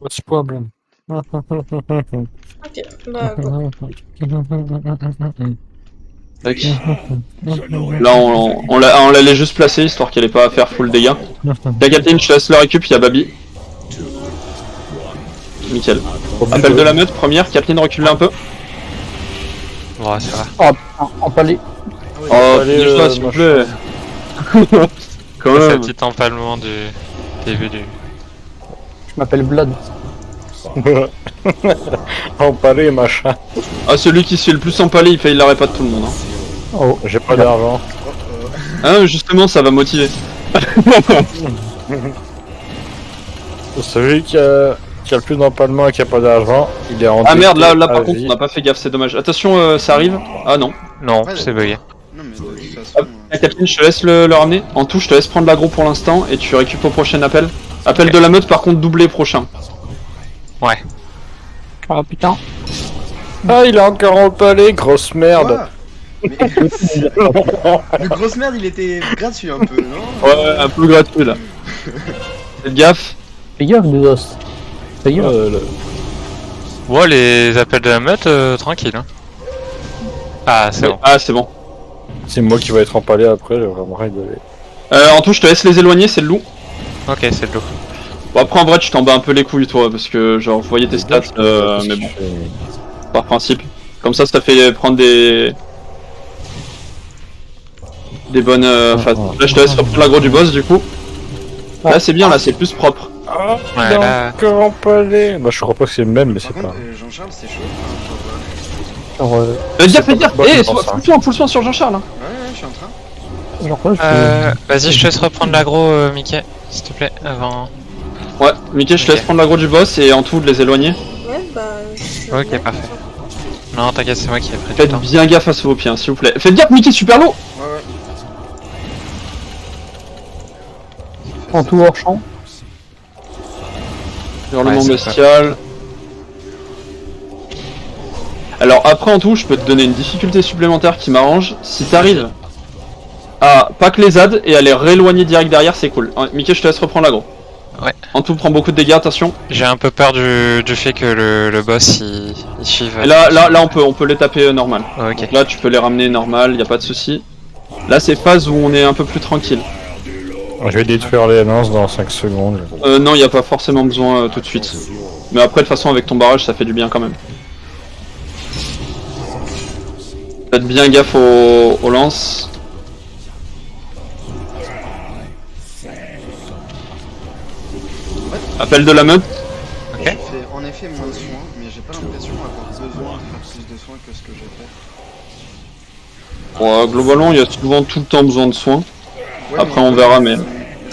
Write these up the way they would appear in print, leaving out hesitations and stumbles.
What's the problem? Ok, bah go. Tac. Là, on l'allait juste placer histoire qu'elle ait pas à faire full dégâts. La Kathleen, je te laisse le récup, il y a Babi. Nickel. Appel de la meute, première. Kathleen, recule un peu. Ouais, ça va. Oh putain, empalé. Oh, Allez, finis-toi s'il vous plaît. Quand C'est le même. petit empalement du début du. Je m'appelle Blood. Empalé, machin. Ah, celui qui se fait le plus empaler, il fait l'arrêt pas de tout le monde. Hein. Oh, j'ai pas d'argent. Ah, justement, ça va motiver. Celui qui a le plus d'empalement et qui a pas d'argent, il est en Ah merde, là à par contre, vie. on n'a pas fait gaffe, c'est dommage. Attention, ça arrive. Ah non. Non, Ouais, c'est bugué. Non, mais de toute façon. Hop, Kathleen, je te laisse le ramener. En tout, je te laisse prendre l'aggro pour l'instant et tu récupères au prochain appel. Appel de la meute, par contre, doublé prochain. Ouais. Ah putain. Ah, il est encore empalé, grosse merde. Quoi Le grosse merde, il était gratuit un peu, non? Ouais, un peu gratuit là. Faites gaffe. Fais gaffe, des os. Fais gaffe. Ouais, les appels de la meute, tranquille. Hein. Ah, c'est bon. Ah, c'est bon. C'est moi qui vais être empalé après, j'ai vraiment rigolé. En tout, je te laisse les éloigner, c'est le loup. Ok, c'est le loup. Bon, après, en vrai, tu t'en bats un peu les couilles, toi, parce que, genre, je voyais tes stats, mais bon, par principe. Comme ça fait prendre des bonnes phases. Là, je te laisse reprendre l'aggro du boss, du coup. Là, c'est bien, là, c'est plus propre. Ah, Ouais, il est là- encore empalé. Bah, je crois pas que c'est le même, mais Par c'est contre, pas. Jean-Charles, c'est chaud. Genre, Faites gaffe, pas- bah, Eh, je pense, full soin sur Jean-Charles. Hein. Ouais, je suis en train. genre quoi, Vas-y, je te laisse reprendre l'aggro, Mickey, s'il te plaît, avant. Ouais, Mickey, je te laisse Ok. prendre l'aggro du boss et en tout, de les éloigner. Ouais, bah. je- Ok, parfait. Non, t'inquiète, c'est moi qui ai pris du Faites temps. bien gaffe à ce vos pieds, hein, s'il vous plaît. Faites gaffe, Mickey, super lourd. Ouais, ouais. En tout hors champ. Hurlement Ouais, c'est bestial. Alors après en tout, je peux te donner une difficulté supplémentaire qui m'arrange. Si t'arrives à pack les ZAD et à les rééloigner direct derrière, c'est cool. Ouais, Mickey, je te laisse reprendre l'aggro. Ouais. En tout, prends beaucoup de dégâts, attention. J'ai un peu peur du fait que le boss il suive. Et là on peut les taper normal. Ok. Donc là, tu peux les ramener normal, y a pas de souci. Là, c'est phase où on est un peu plus tranquille. Je vais détruire les lances dans 5 secondes. Non, y a pas forcément besoin tout de suite. Mais après, de toute façon, avec ton barrage, ça fait du bien quand même. Faites bien gaffe aux lances. Appel de la meute. Ok. J'ai fait en effet moins de soins, mais j'ai pas l'impression d'avoir besoin de faire plus de soins que ce que j'ai fait. Bon, globalement, il y a souvent tout le temps besoin de soins. Ouais, Après, mais- on verra, mais.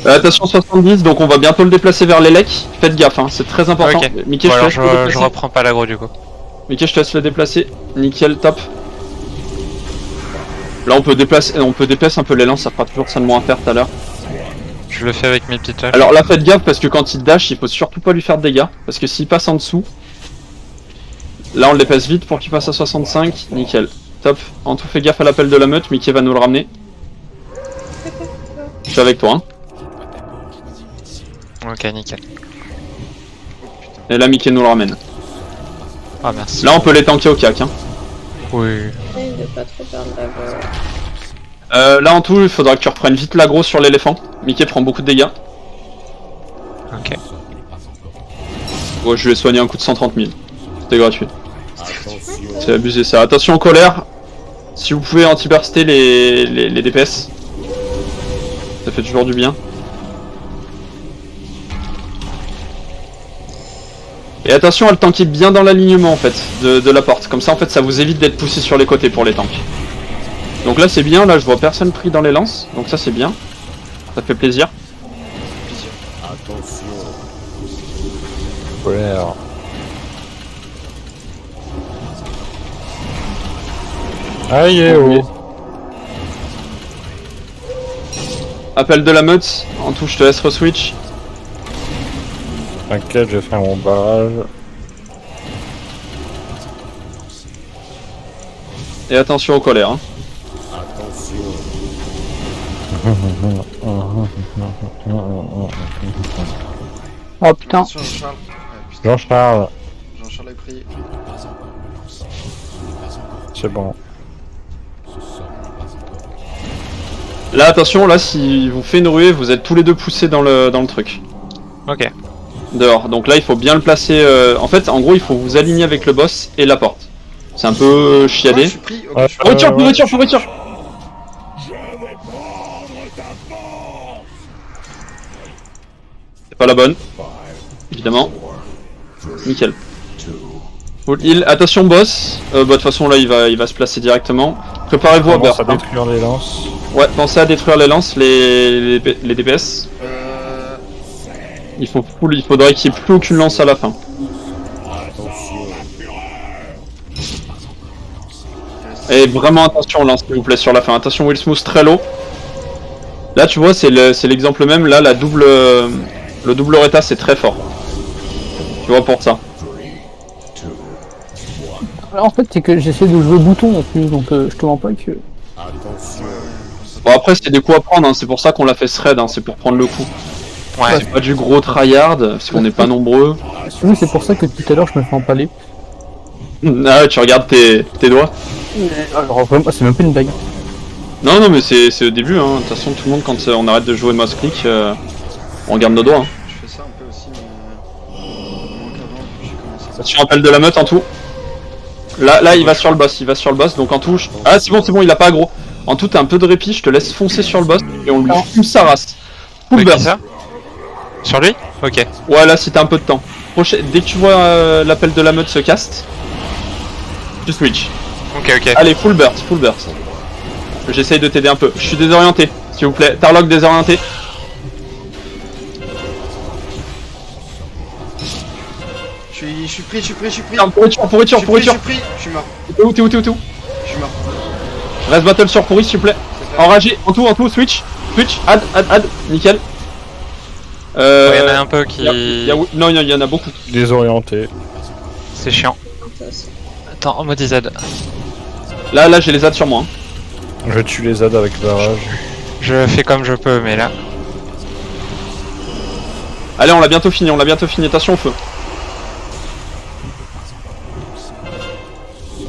Attention 70, donc on va bientôt le déplacer vers l'élec. Faites gaffe, hein, c'est très important. Ok. Mickey, Bon, je te alors laisse le je déplacer. reprends pas l'aggro du coup. Mickey, je te laisse le déplacer. Nickel, top. Là, on peut déplacer un peu les lances, ça fera toujours ça de moins à faire tout à l'heure. Je le fais avec mes petites haches. Alors là, faites gaffe parce que quand il dash, il faut surtout pas lui faire de dégâts. Parce que s'il passe en dessous, là on le dépasse vite pour qu'il passe à 65. Nickel. Top. En tout, fais gaffe à l'appel de la meute. Mickey va nous le ramener. Je suis avec toi. Hein. Ok, nickel. Et là, Mickey nous le ramène. Ah, merci. Là, on peut les tanker au cac. Hein. Oui. Essaye de pas trop perdre la voix. Là, en tout, il faudra que tu reprennes vite l'aggro sur l'éléphant. Mickey prend beaucoup de dégâts. Ok. Ouais, je lui ai soigné un coup de 130 000. C'était gratuit. C'est abusé ça. Attention aux colères. Si vous pouvez anti-burster les DPS. Ça fait toujours du bien. Et attention à le tanker bien dans l'alignement en fait de la porte. Comme ça en fait ça vous évite d'être poussé sur les côtés pour les tanks. Donc là c'est bien, là je vois personne pris dans les lances. Donc ça c'est bien. Ça fait plaisir. Colère. Aïe, eh oh. Appel de la meute. En tout je te laisse re-switch. T'inquiète, je vais faire mon barrage. Et attention aux colères. Hein. Oh putain. Attention, Charles. Ah, putain. Jean-Charles, Jean-Charles est pris. c'est bon. Là, attention, là, si vous fait une ruée, vous êtes tous les deux poussés dans le truc. Ok. Dehors. Donc là, il faut bien le placer. En fait, en gros, il faut vous aligner avec le boss et la porte. C'est un peu Ouais, je chiadé. suis pris. Ok, Ouais. je suis Pourriture, ouais. pourriture, pourriture. C'est pas la bonne. Évidemment. Nickel. Full heal. Attention boss. De toute façon là il va se placer directement. Préparez-vous à Commence burst. à détruire les lances. Ouais, pensez à détruire les lances, les DPS. Il faudrait qu'il n'y ait plus aucune lance à la fin. Et vraiment attention lance s'il vous plaît sur la fin. Attention Will Smooth très low. Là tu vois c'est l'exemple même, là le double Reta c'est très fort. Tu vois pour ça. En fait, c'est que j'essaie de jouer bouton en plus, donc je te mens pas que. Bon après c'est des coups à prendre, hein. C'est pour ça qu'on l'a fait thread, hein. C'est pour prendre le coup. Ouais. C'est pas du gros tryhard, parce qu'on n'est pas nombreux. Oui, c'est pour ça que tout à l'heure je me fais empaler. Ah tu regardes tes doigts. Alors vraiment, c'est même pas une blague. Non non mais c'est au début, hein. De toute façon tout le monde quand on arrête de jouer mouse click, on regarde nos doigts. Hein. Je fais ça un peu aussi, mais moins qu'avant, j'ai commencé. Attention appel de la meute en tout. Là il va sur le boss, donc en tout... Ah c'est bon, il a pas aggro. En tout t'as un peu de répit, je te laisse foncer sur le boss et on lui fume sa race. Full Ok, burst. ça sur lui. Ok. Ouais là si t'as un peu de temps. Dès que tu vois l'appel de la meute se caste, tu switch. Ok, ok. Allez full burst. J'essaye de t'aider un peu. Je suis désorienté, s'il vous plaît. Tarlock désorienté. Je suis pris. Pourriture. Je suis pris. Je suis mort. T'es où Je suis mort. Reste battle sur pourri s'il vous plaît. Enragé, en tout, switch, add, nickel. Ouais, y en a un peu qui. Non, il y en a beaucoup. Désorienté. C'est chiant. Attends, en mode Z. Là, j'ai les adds sur moi. Hein. Je tue les ZAD avec barrage. Je fais comme je peux, mais là. Allez, on l'a bientôt fini, attention au feu.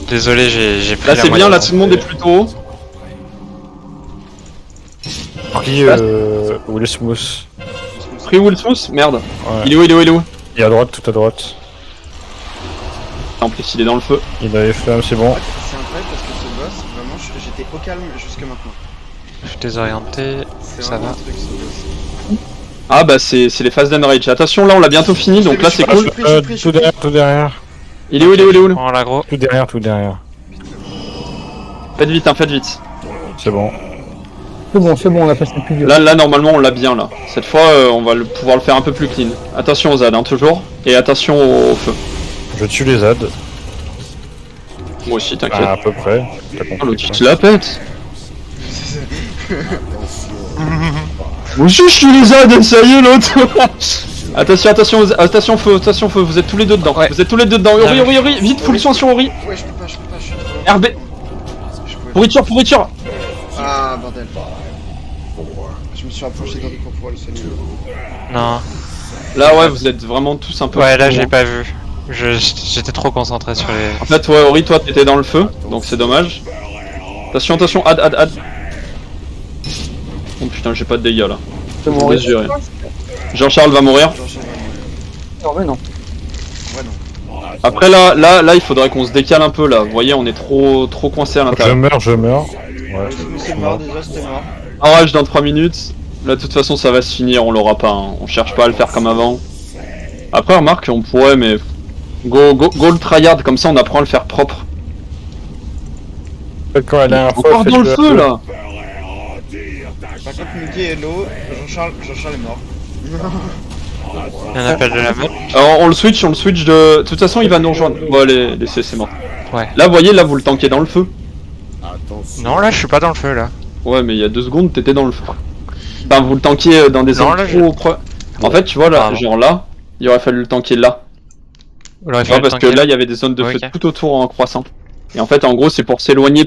Désolé, j'ai pris Là, la c'est bien, moitié. là, tout le monde est plutôt haut. Pris Will Smooth. Pris Will Smooth, merde. Ouais. Il est où Il est à droite, tout à droite. En plus, il est dans le feu. Il a les flammes, c'est bon. C'est incroyable parce que ce boss, vraiment, j'étais au calme jusque maintenant. Je suis désorienté. C'est Ça vraiment va. un truc ce boss. Ah, bah, c'est les phases d'Unrage. Attention, là, on l'a bientôt fini, donc là, c'est Je suis cool. pris, je suis Tout derrière, tout derrière. Il est où Prends l'aggro. Tout derrière, tout derrière. Faites vite. C'est bon. C'est bon, on a passé le plus dur. Là, normalement, on l'a bien, là. Cette fois, on va pouvoir le faire un peu plus clean. Attention aux ZAD, hein, toujours. Et attention au feu. Je tue les ZAD. Moi aussi, t'inquiète. À peu près. T'as Oh, compris, l'autre, il quoi. te la pète. Moi aussi, je suis les ZAD, ça y est, l'autre. Attention feu, vous êtes tous les deux dedans. Ouais. Vous êtes tous les deux dedans. Ori, vite, full soin sur Ori. Ouais, je peux pas, je suis RB, Je pouvais pourriture. Ah, bordel. Je me suis rapproché d'Henri pour pouvoir le soigner. Non. Là, ouais, vous êtes vraiment tous un peu. Ouais, là, j'ai pas vu. J'étais trop concentré sur les. En fait, ouais, Ori, toi, t'étais dans le feu, donc c'est dommage. Attention, add. Oh putain, j'ai pas de dégâts là. C'est Je bon, vais ouais. gérer. Jean-Charles va mourir. Jean-Charles. Non, mais non. Ouais, non. Après là, il faudrait qu'on se décale un peu là. Vous voyez, on est trop coincé à l'intérieur. Je meurs. Ouais. C'est mort déjà, c'était mort. Enrage dans 3 minutes. Là, de toute façon, ça va se finir, on l'aura pas. Hein. On cherche pas à le faire comme avant. Après, remarque, on pourrait, mais. Go le tryhard, comme ça on apprend à le faire propre. Peut-être quand la dernière On fois. part dans le feu là. Par contre, Muggy est low, Jean-Charles est mort. Il y a un appel de la meute. Alors on le switch de. De toute façon, il va nous rejoindre. Bon, allez, c'est mort. Ouais. Là, vous voyez, là, vous le tankez dans le feu. Non, là, je suis pas dans le feu, là. Ouais, mais il y a 2 secondes, t'étais dans le feu. Enfin, vous le tankiez dans des Non, zones là, trop En fait, tu vois, là, Pardon. genre là, il aurait fallu le tanker là. On aurait Tu vois, parce que là, il y avait des zones de feu Ok. tout autour en croissant. Et en fait, en gros, c'est pour s'éloigner.